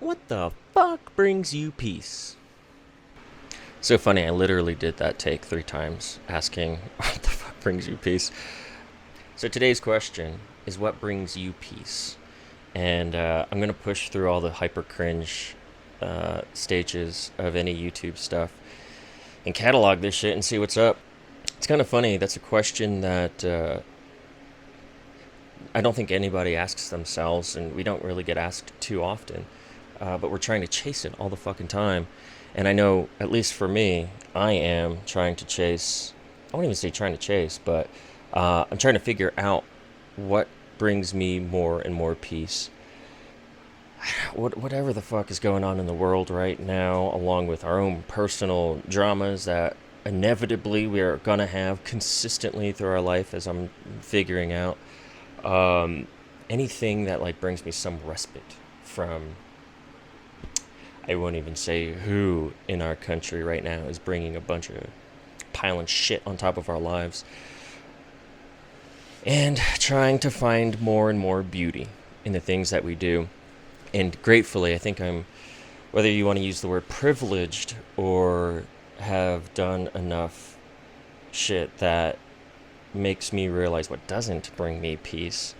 What the fuck brings you peace? So funny, I literally did that take 3 times, asking, what the fuck brings you peace? So today's question is, what brings you peace? And I'm going to push through all the hyper cringe stages of any YouTube stuff and catalog this shit and see what's up. It's kind of funny. That's a question that I don't think anybody asks themselves, and we don't really get asked too often. But we're trying to chase it all the fucking time. And I know, at least for me, I am trying to chase. I won't even say trying to chase, but I'm trying to figure out what brings me more and more peace. Whatever the fuck is going on in the world right now, along with our own personal dramas that inevitably we are gonna have consistently through our life, as I'm figuring out. Um, Anything that like brings me some respite from, I won't even say who in our country right now is bringing a bunch of piling shit on top of our lives, and trying to find more and more beauty in the things that we do. And gratefully, I think I'm, whether you want to use the word privileged or have done enough shit that makes me realize what doesn't bring me peace,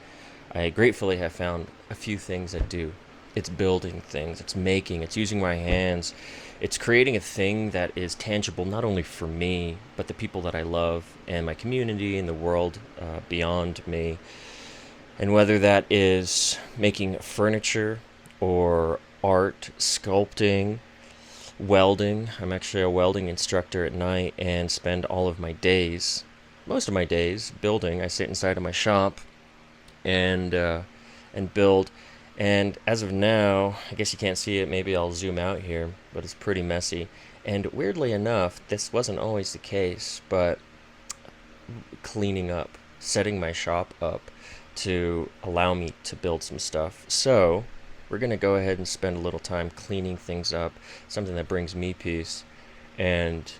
I gratefully have found a few things that do. It's building things, it's making, it's using my hands, it's creating a thing that is tangible not only for me, but the people that I love and my community and the world beyond me. And whether that is making furniture or art, sculpting, welding. I'm actually a welding instructor at night and spend all of my days, most of my days, building. I sit inside of my shop and build. And as of now, I guess you can't see it. Maybe I'll zoom out here, but it's pretty messy. And weirdly enough, this wasn't always the case, but cleaning up, setting my shop up to allow me to build some stuff. So we're going to go ahead and spend a little time cleaning things up, something that brings me peace, and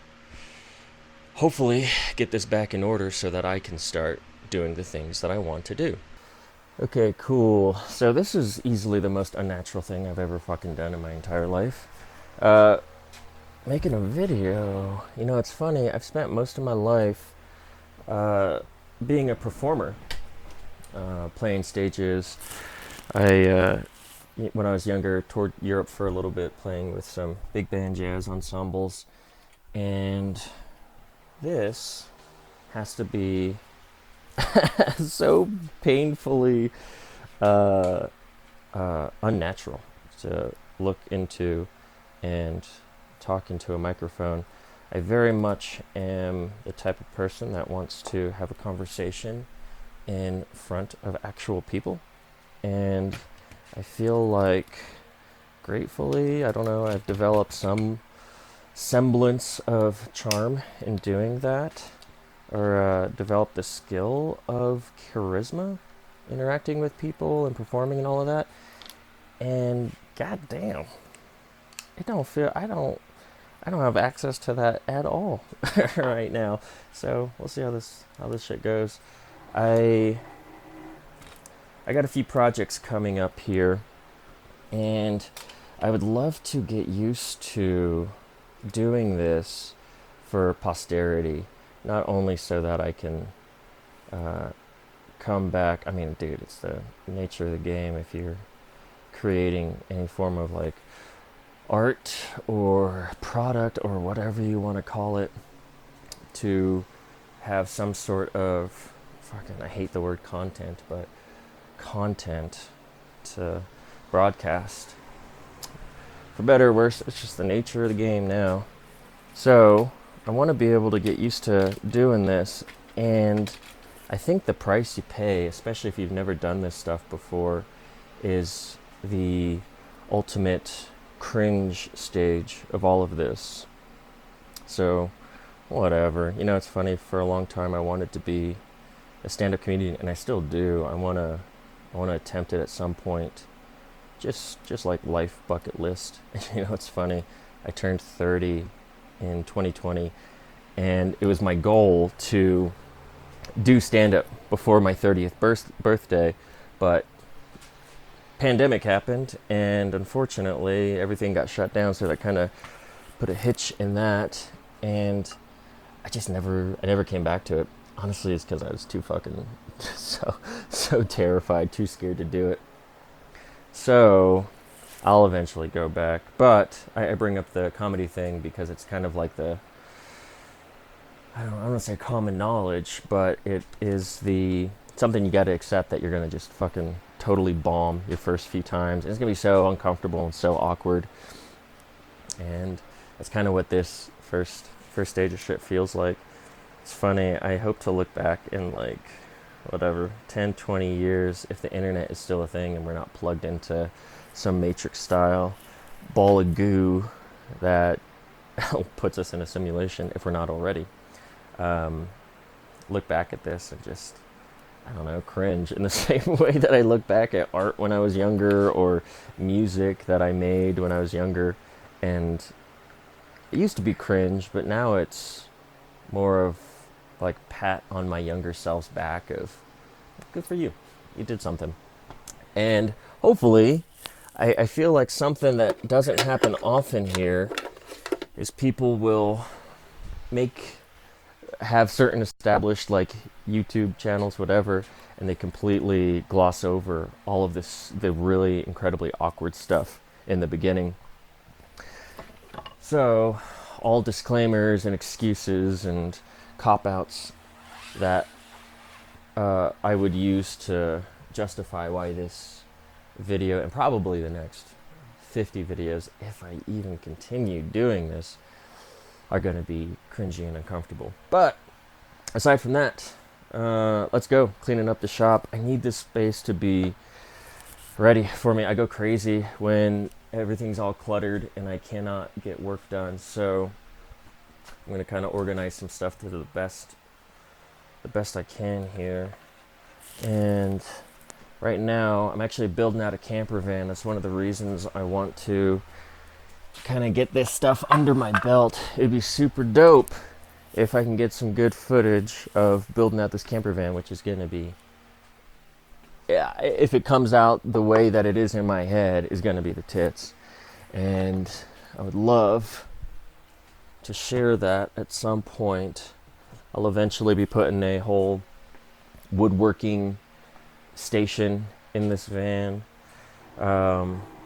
hopefully get this back in order so that I can start doing the things that I want to do. Okay, cool. So this is easily the most unnatural thing I've ever fucking done in my entire life. Uh, Making a video. You know, it's funny. I've spent most of my life uh, being a performer, playing stages. I, when I was younger, toured Europe for a little bit, playing with some big band jazz ensembles, and this has to be so painfully uh, unnatural to look into and talk into a microphone. I very much am the type of person that wants to have a conversation in front of actual people, and I feel like, gratefully, I don't know, I've developed some semblance of charm in doing that, or developed the skill of charisma, interacting with people and performing and all of that. And goddamn, I don't have access to that at all right now. So we'll see how this shit goes. I I got a few projects coming up here, and I would love to get used to doing this for posterity, not only so that I can uh, come back. I mean, dude, it's the nature of the game. If you're creating any form of like art or product or whatever you want to call it, to have some sort of fucking, I hate the word content, but content to broadcast. For better or worse, it's just the nature of the game now. So I want to be able to get used to doing this, and I think the price you pay, especially if you've never done this stuff before, is the ultimate cringe stage of all of this. So whatever. You know, it's funny, for a long time I wanted to be a stand-up comedian, and I still do. I want to attempt it at some point. Just like life bucket list. You know, it's funny. I turned 30 in 2020, and it was my goal to do stand-up before my 30th birthday, but pandemic happened, and unfortunately, everything got shut down. So that kind of put a hitch in that, and I never came back to it. Honestly, it's because I was too fucking so terrified, too scared to do it. So I'll eventually go back, but I bring up the comedy thing because it's kind of like I don't want to say common knowledge, but it is the something you got to accept that you're gonna just fucking totally bomb your first few times. And it's gonna be so uncomfortable and so awkward, and that's kind of what this first stage of shit feels like. It's funny. I hope to look back in like whatever 10, 20 years if the internet is still a thing and we're not plugged into some matrix style ball of goo that puts us in a simulation if we're not already. Look back at this and just, I don't know, cringe in the same way that I look back at art when I was younger or music that I made when I was younger. And it used to be cringe, but now it's more of like pat on my younger self's back of good for you. You did something. And hopefully, I feel like something that doesn't happen often here is people will have certain established like YouTube channels, whatever, and they completely gloss over all of the really incredibly awkward stuff in the beginning. So, all disclaimers and excuses and cop-outs that I would use to justify why this video, and probably the next 50 videos, if I even continue doing this, are going to be cringy and uncomfortable. But aside from that, let's go cleaning up the shop. I need this space to be ready for me. I go crazy when everything's all cluttered and I cannot get work done. So I'm going to kind of organize some stuff to the best I can here. And right now I'm actually building out a camper van. That's one of the reasons I want to kind of get this stuff under my belt. It'd be super dope if I can get some good footage of building out this camper van, which is going to be, yeah, if it comes out the way that it is in my head, is going to be the tits. And I would love to share that at some point. I'll eventually be putting a whole woodworking station in this van.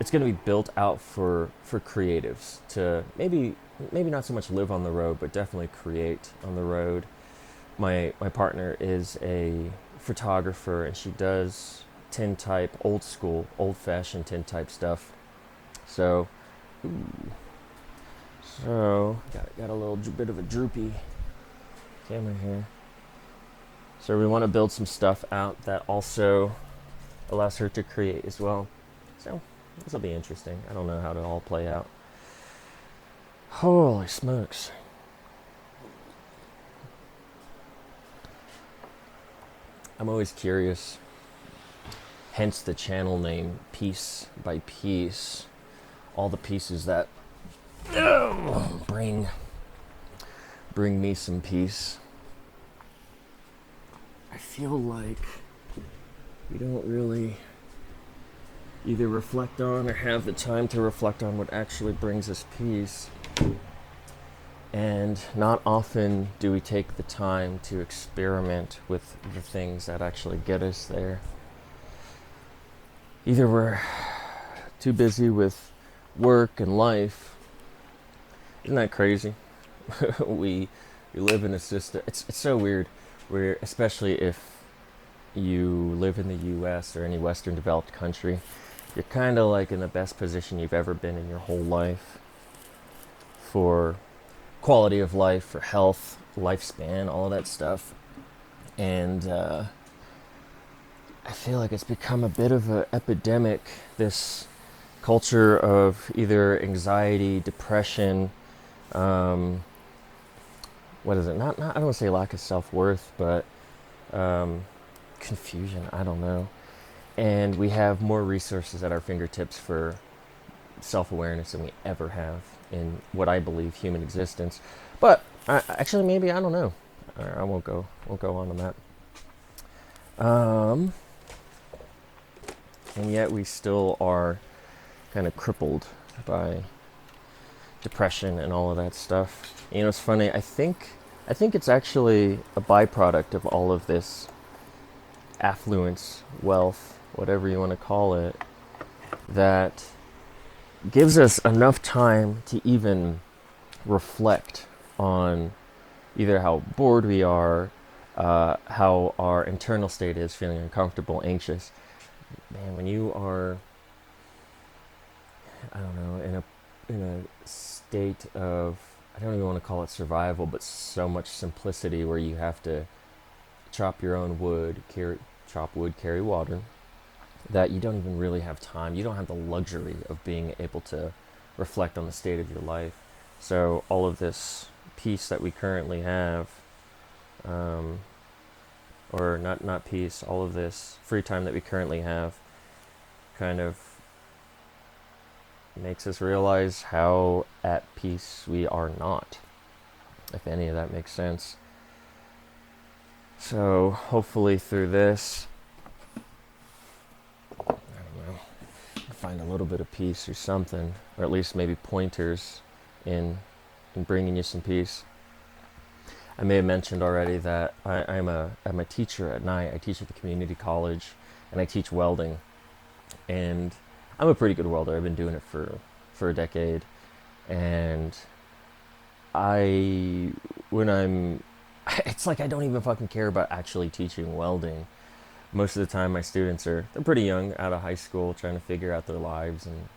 It's going to be built out for creatives to maybe not so much live on the road, but definitely create on the road. My partner is a photographer, and she does tintype, old school, old-fashioned tintype stuff. So got a little bit of a droopy camera here. So we want to build some stuff out that also allows her to create as well. So this will be interesting. I don't know how to all play out. Holy smokes. I'm always curious. Hence the channel name, Piece by Piece. All the pieces that bring me some peace. I feel like we don't really either reflect on or have the time to reflect on what actually brings us peace. And not often do we take the time to experiment with the things that actually get us there. Either we're too busy with work and life. Isn't that crazy? we live in a system. It's so weird. Where, especially if you live in the U.S. or any Western developed country, you're kind of like in the best position you've ever been in your whole life for quality of life, for health, lifespan, all of that stuff. And I feel like it's become a bit of an epidemic, this culture of either anxiety, depression, what is it? Not I don't want to say lack of self-worth, but confusion, I don't know. And we have more resources at our fingertips for self-awareness than we ever have in what I believe human existence. But actually, maybe, I don't know. I won't go on that. and yet we still are kind of crippled by depression and all of that stuff. You know, it's funny. I think it's actually a byproduct of all of this affluence, wealth, whatever you want to call it, that gives us enough time to even reflect on either how bored we are, how our internal state is, feeling uncomfortable, anxious. Man, when you are, I don't know, in a state of, I don't even want to call it survival, but so much simplicity where you have to chop your own wood, chop wood, carry water, that you don't even really have time. You don't have the luxury of being able to reflect on the state of your life. So all of this peace that we currently have, or not peace, all of this free time that we currently have, kind of makes us realize how at peace we are not, if any of that makes sense. So hopefully through this, I don't know, find a little bit of peace or something, or at least maybe pointers in bringing you some peace. I may have mentioned already that I'm a teacher at night. I teach at the community college, and I teach welding. And I'm a pretty good welder. I've been doing it for a decade. And it's like I don't even fucking care about actually teaching welding. Most of the time my students they're pretty young, out of high school, trying to figure out their lives and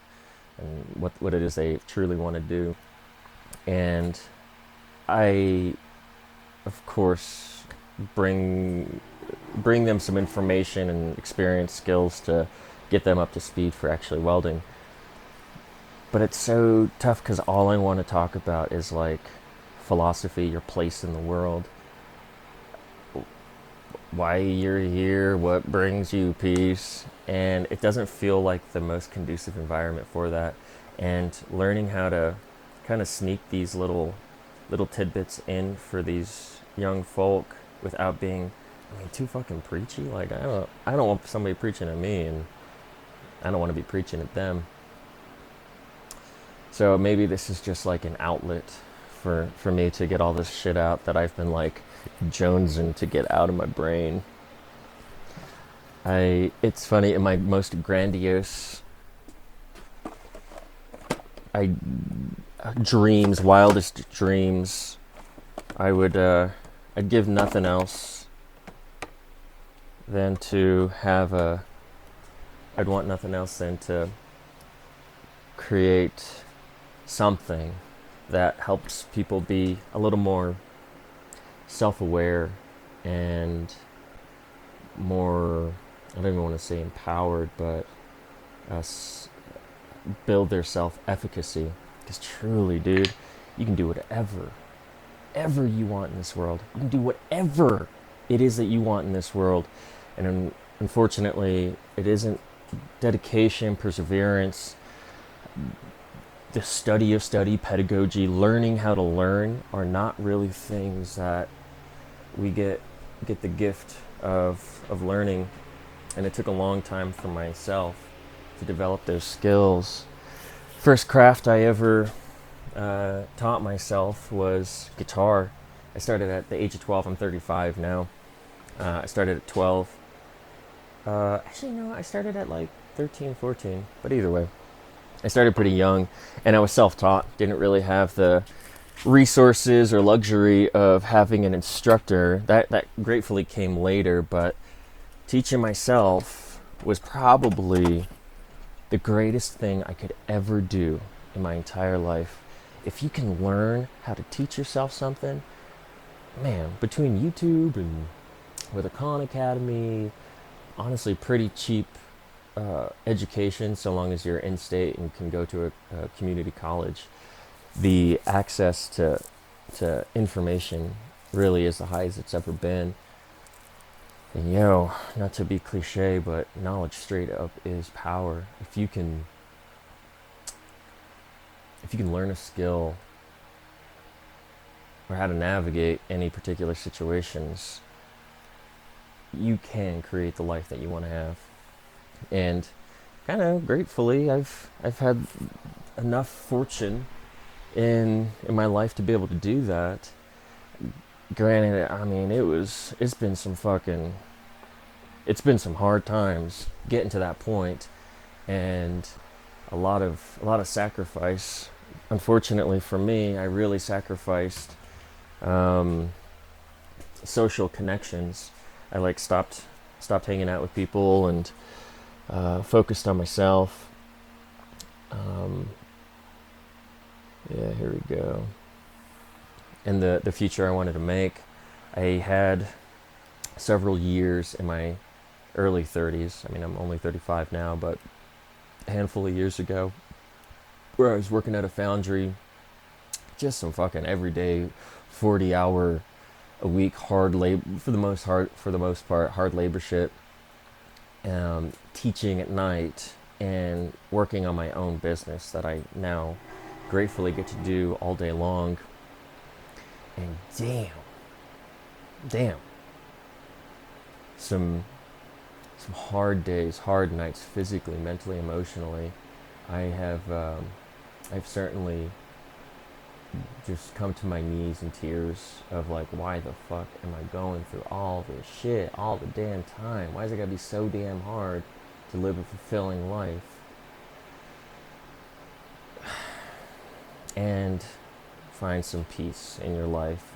what it is they truly want to do. And I, of course, bring them some information and experience, skills to get them up to speed for actually welding. But it's so tough because all I want to talk about is like philosophy, your place in the world, why you're here, what brings you peace, and it doesn't feel like the most conducive environment for that. And learning how to kind of sneak these little tidbits in for these young folk without being, too fucking preachy. Like I don't want somebody preaching at me, and I don't want to be preaching at them. So maybe this is just like an outlet for me to get all this shit out that I've been like jonesing to get out of my brain. It's funny, in my most grandiose wildest dreams, I'd give nothing else than to I'd want nothing else than to create something that helps people be a little more self-aware and more, I don't even want to say empowered, but build their self-efficacy. Because truly, dude, you can do whatever you want in this world. You can do whatever it is that you want in this world. And unfortunately, it isn't dedication, perseverance, the study of study, pedagogy, learning how to learn are not really things that we get the gift of learning. And it took a long time for myself to develop those skills. First craft I ever taught myself was guitar. I started at the age of 12. I'm 35 now. I started at 12. Actually, no, I started at like 13, 14. But either way, I started pretty young, and I was self-taught. Didn't really have the resources or luxury of having an instructor. That gratefully came later, but teaching myself was probably the greatest thing I could ever do in my entire life. If you can learn how to teach yourself something, man, between YouTube and with a Khan Academy, honestly pretty cheap education, so long as you're in state and can go to a community college, the access to information really is the highest it's ever been. And not to be cliche, but knowledge straight up is power. If you can learn a skill or how to navigate any particular situations, you can create the life that you want to have. And kind of gratefully, I've had enough fortune in my life to be able to do that. Granted, I mean, it's been some hard times getting to that point, and a lot of sacrifice. Unfortunately for me, I really sacrificed um, social connections. I like stopped hanging out with people and focused on myself. Um, yeah, here we go. And the future I wanted to make, I had several years in my early 30s. I mean, I'm only 35 now, but a handful of years ago, where I was working at a foundry, just some fucking everyday 40-hour a week hard labor, for the most part hard labor shit, teaching at night and working on my own business that I now gratefully get to do all day long. And damn, some hard days, hard nights, physically, mentally, emotionally. I've certainly just come to my knees in tears of like, why the fuck am I going through all this shit all the damn time? Why is it gotta be so damn hard to live a fulfilling life? And find some peace in your life.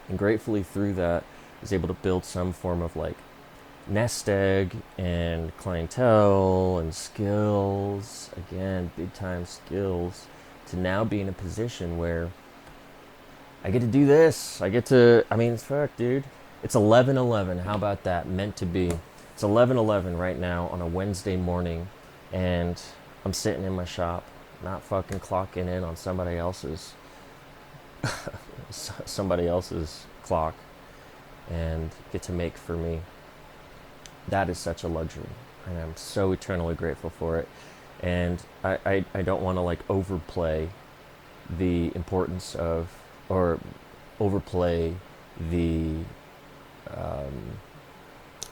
And gratefully through that, I was able to build some form of like nest egg and clientele and skills, again, big time skills, to now be in a position where I get to do this. I mean, fuck, dude. It's 11:11. How about that? Meant to be. It's 11:11 right now on a Wednesday morning, and I'm sitting in my shop, not fucking clocking in on somebody else's clock, and get to make for me. That is such a luxury, and I'm so eternally grateful for it. And I don't want to like overplay the importance of, or overplay the um,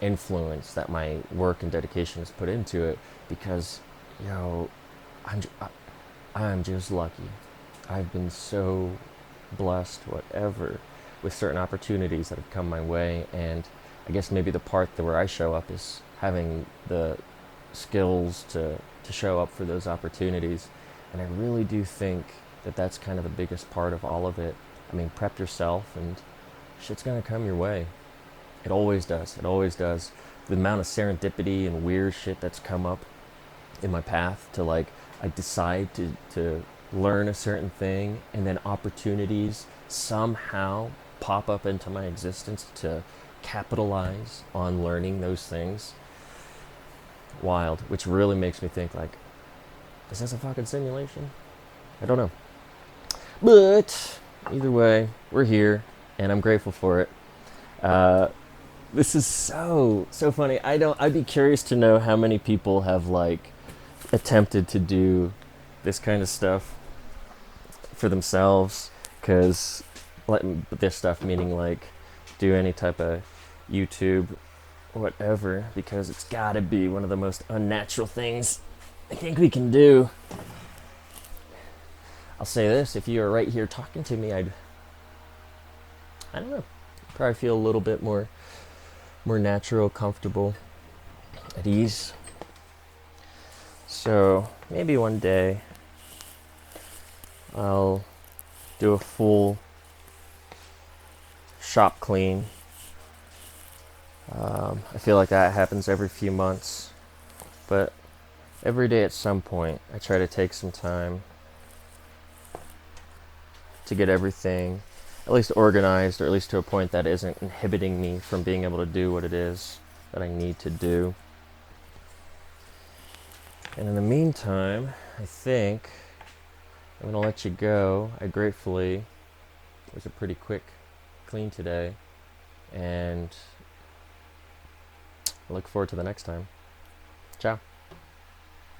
influence that my work and dedication has put into it, because, you know, I'm, I'm just lucky. I've been so blessed, whatever, with certain opportunities that have come my way. And I guess maybe the part that where I show up is having the skills to show up for those opportunities. And I really do think that that's kind of the biggest part of all of it. I mean, prep yourself and shit's gonna come your way. It always does. It always does. The amount of serendipity and weird shit that's come up in my path to like, I decide to learn a certain thing, and then opportunities somehow pop up into my existence to capitalize on learning those things. Wild. Which really makes me think like, is this a fucking simulation? I don't know. But either way, we're here, and I'm grateful for it. Uh, this is so funny. I'd be curious to know how many people have like attempted to do this kind of stuff for themselves, because like this stuff meaning like do any type of YouTube whatever, because it's gotta be one of the most unnatural things I think we can do. I'll say this, if you were right here talking to me, I don't know, probably feel a little bit more natural, comfortable, at ease. So maybe one day I'll do a full shop clean. I feel like that happens every few months, but every day at some point I try to take some time to get everything at least organized, or at least to a point that isn't inhibiting me from being able to do what it is that I need to do. And in the meantime, I think I'm going to let you go. It was a pretty quick clean today, and I look forward to the next time. Ciao.